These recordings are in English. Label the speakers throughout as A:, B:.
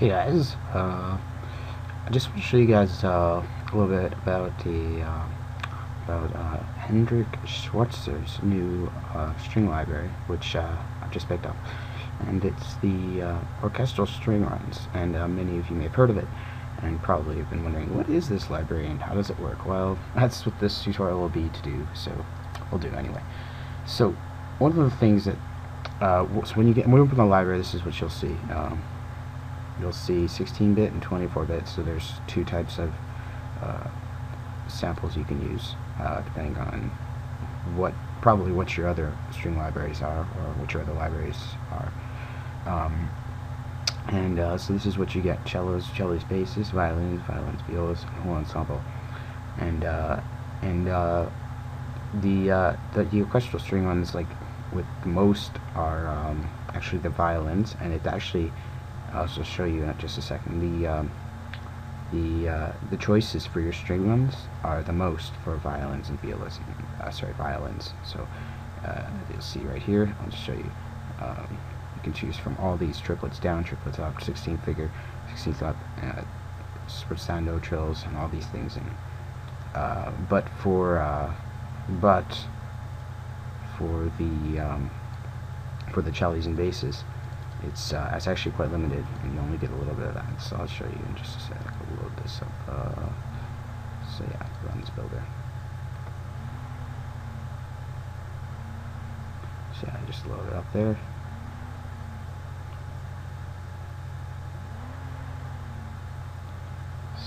A: Hey guys, I just want to show you guys a little bit about Hendrik Schwarzer's new string library, which I've just picked up, and it's the orchestral string runs. And many of you may have heard of it, and probably have been wondering, what is this library and how does it work? Well, that's what this tutorial will be to do, so we'll do it anyway. So one of the things that so when you open the library, this is what you'll see. You'll see 16-bit and 24-bit, so there's two types of samples you can use, depending on what your other string libraries are, or what your other libraries are. So this is what you get: cellos, basses, violins, violas, and whole ensemble. The orchestral string ones, like with most, are actually the violins, and it actually, I'll also show you in just a second. The choices for your string runs are the most for violins and violas. Violins. So you'll see right here. I'll just show you. You can choose from all these: triplets down, triplets up, 16th figure, 16th up, sprezzando, trills, and all these things. And but for the cellos and basses, it's actually quite limited, and you only get a little bit of that. So I'll show you in just a sec. I'll load this up. So yeah, runs builder. So yeah, I just load it up there.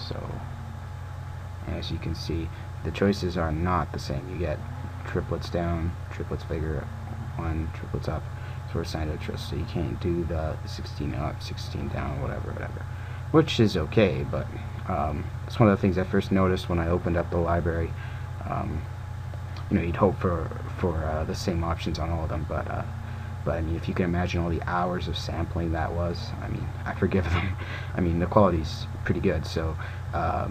A: So as you can see, the choices are not the same. You get triplets down, triplets figure 1, triplets up, sprezzando, trill. So you can't do the 16 up, 16 down, whatever, which is okay. But it's one of the things I first noticed when I opened up the library. You'd hope for the same options on all of them, but I mean, if you can imagine all the hours of sampling that was, I mean, I forgive them. I mean, the quality's pretty good. So I'll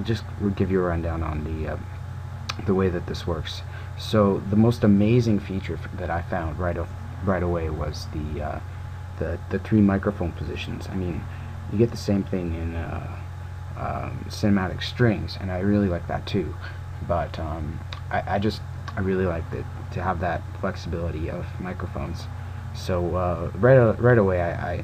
A: just give you a rundown on the way that this works. So the most amazing feature that I found right away was the 3 microphone positions. I mean, you get the same thing in cinematic strings, and I really like that too. But I really like to have that flexibility of microphones. So right away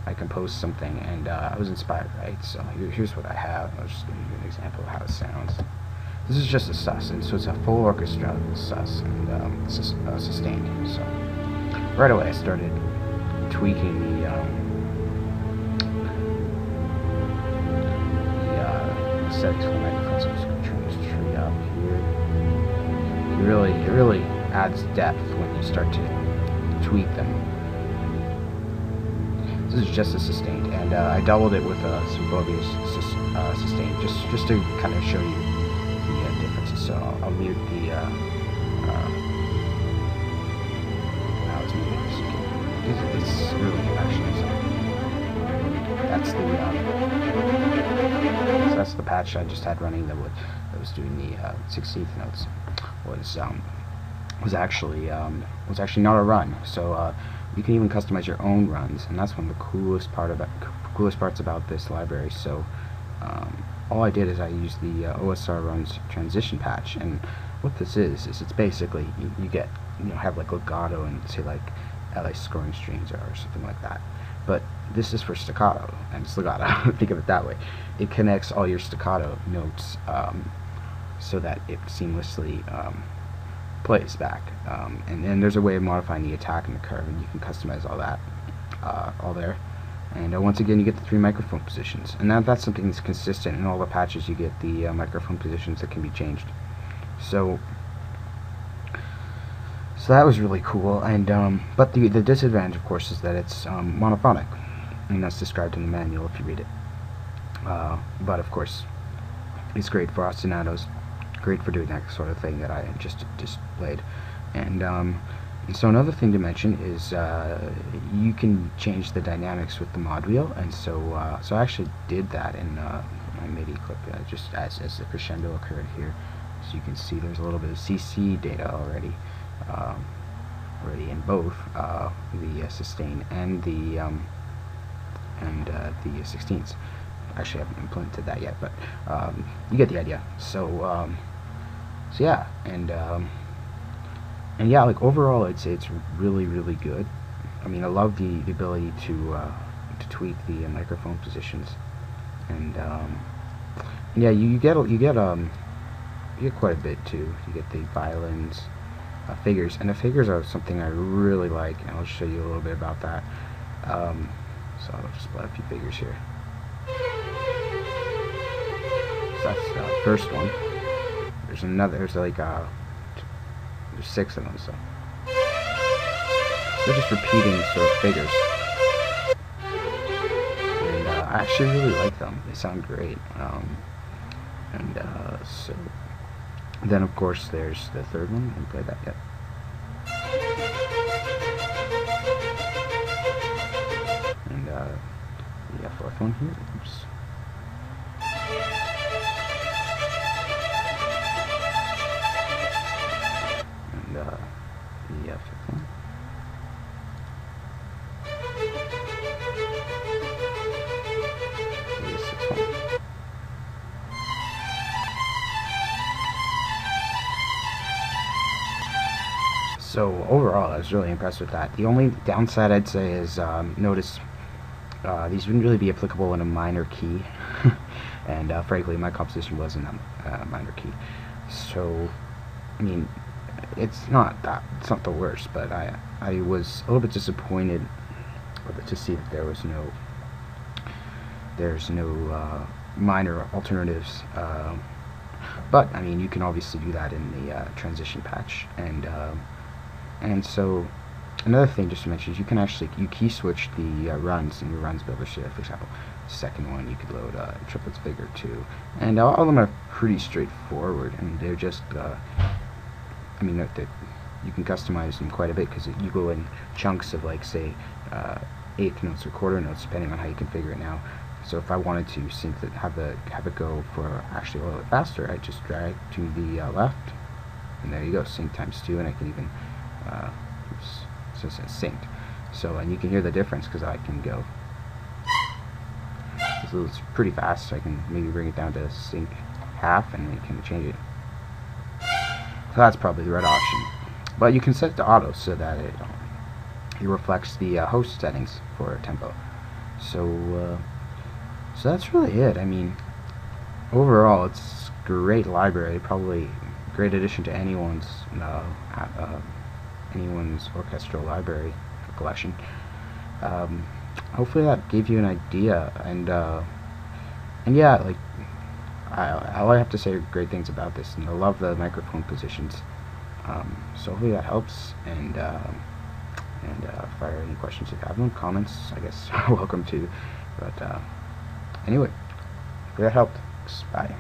A: I composed something, and I was inspired, right? So here's what I have. I'll just give you an example of how it sounds. This is just a sus, and so it's a full orchestra sus, and this is sustained. So right away I started tweaking the settings for the microphone. So I'm just going to turn this tree up here. It really adds depth when you start to tweak them. This is just a sustained, and I doubled it with some Bovius sustained, just to kind of show you the differences. So I'll mute the now it's muted. So it's really actually that's the patch I just had running that was doing the 16th notes. Was actually not a run. So you can even customize your own runs, and that's one of the coolest parts about this library. So all I did is I used the OSR runs transition patch, and what this is it's basically you get have like legato and say like LA scoring strings or something like that. But this is for staccato, and it's legato. Think of it that way. It connects all your staccato notes so that it seamlessly plays back. And then there's a way of modifying the attack and the curve, and you can customize all that all there. And once again, you get the 3 microphone positions, and that's something that's consistent in all the patches. You get the microphone positions that can be changed. So that was really cool. And but the disadvantage, of course, is that it's monophonic, and that's described in the manual if you read it. But of course, it's great for ostinatos, great for doing that sort of thing that I just displayed. And so another thing to mention is you can change the dynamics with the mod wheel, and so I actually did that in my MIDI clip, just as the crescendo occurred here. So you can see there's a little bit of CC data already in both the sustain and the and the 16ths. Actually, I haven't implemented that yet, but you get the idea. So yeah, and yeah, like overall, I'd say it's really good. I mean, I love the ability to tweak the microphone positions, and yeah, you get quite a bit too. You get the violins, figures, and the figures are something I really like, and I'll show you a little bit about that. So I'll just put a few figures here. So that's the first one. There's another. There's like there's 6 of them. So they're just repeating sort of figures, and I actually really like them. They sound great. And so then of course there's the third one. I haven't played that yet. And the fourth one here. Oops. And the fifth one. And the sixth one. So overall, I was really impressed with that. The only downside I'd say is notice these wouldn't really be applicable in a minor key, and frankly, my composition was in a minor key. So, I mean, it's not the worst, but I was a little bit disappointed to see that there's no minor alternatives. But I mean, you can obviously do that in the transition patch, and so another thing just to mention is you key switch the runs in your runs builder. So for example, second one you could load triplets figure 2, and all of them are pretty straightforward, and they're just I mean you can customize them quite a bit because you go in chunks of like say eighth notes or quarter notes depending on how you configure it now. So if I wanted to have it go for actually a little bit faster, I just drag to the left, and there you go, sync times 2, and I can even so it says synced. So and you can hear the difference because I can go. So it's pretty fast. So I can maybe bring it down to sync half, and you can change it. So that's probably the right option. But you can set it to auto so that it reflects the host settings for tempo. So so that's really it. I mean, overall, it's a great library. Probably a great addition to anyone's orchestral library collection. Hopefully that gave you an idea, and yeah, like all I have to say are great things about this, and I love the microphone positions. So hopefully that helps, and if there are any questions, if you have them, comments, I guess, welcome to. But anyway, hopefully that helped. Bye.